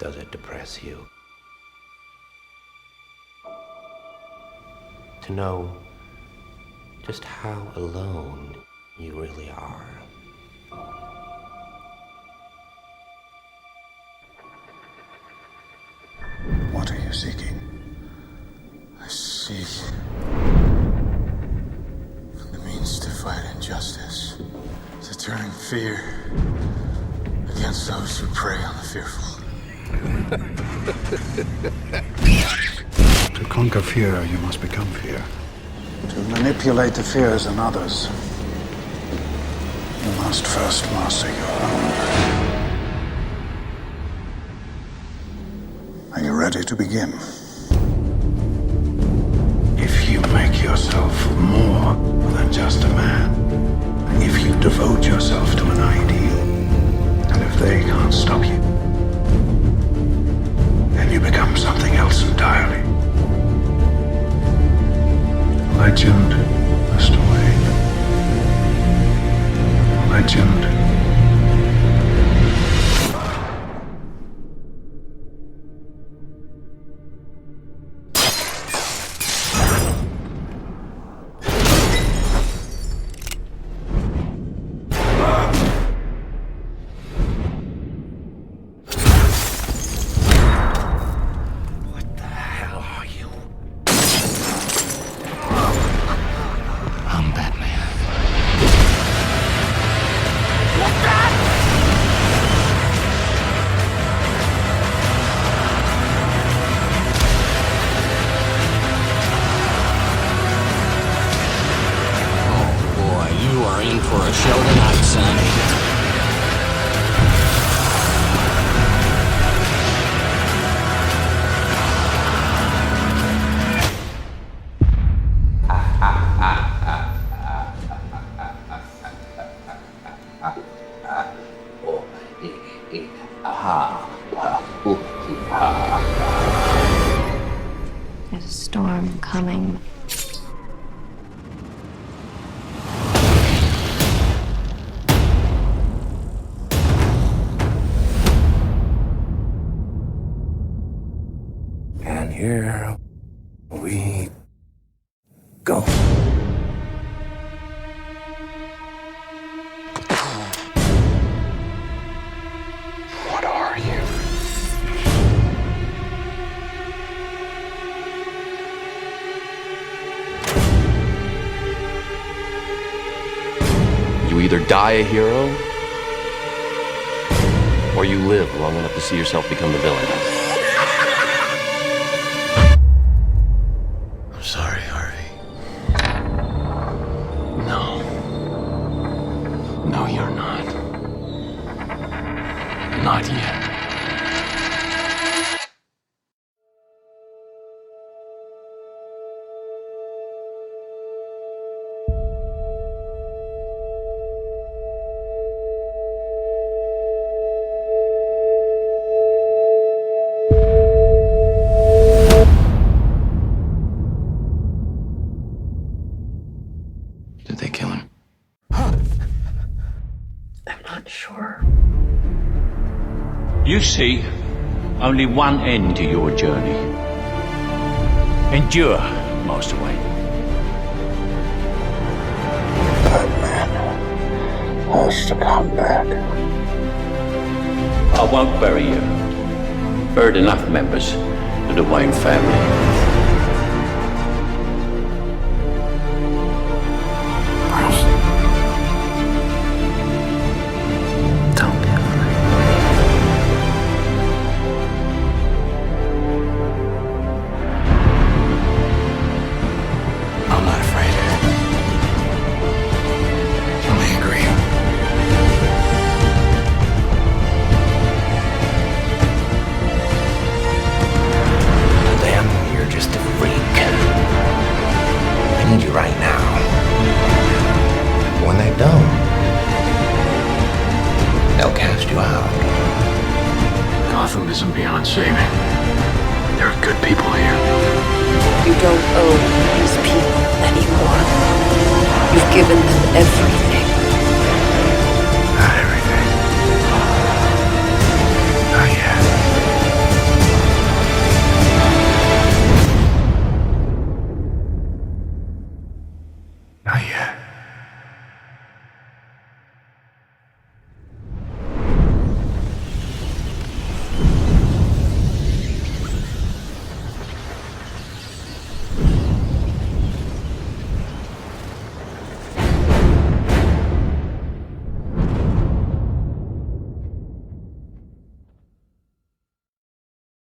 does it depress you? To know just how alone you really are. What are you seeking? I seek the means to fight injustice, to turn fear against those who prey on the fearful. To conquer fear, you must become fear. To manipulate the fears in others, you must first master your own. Are you ready to begin? If you make yourself more than just a man, if you devote yourself to an ideal, and if they can't stop you, then you become something else entirely. Legend, Mr. Wayne. Legend. In for a show tonight, son. There's a storm coming. And here we go. What are you? You either die a hero, or you live long enough to see yourself become the villain. I'm sorry, Harvey. No. No, you're not. Not yet. Did they kill him? I'm not sure. You see only one end to your journey. Endure, Master Wayne. Batman has to come back. I won't bury you. Buried enough members of the Wayne family. Don't be afraid. I'm not afraid. I'm angry. To them, you're just a freak. They need you right now. When they don't, they'll cast you out. Gotham isn't beyond saving. There are good people here. You don't own these people anymore. You've given them everything.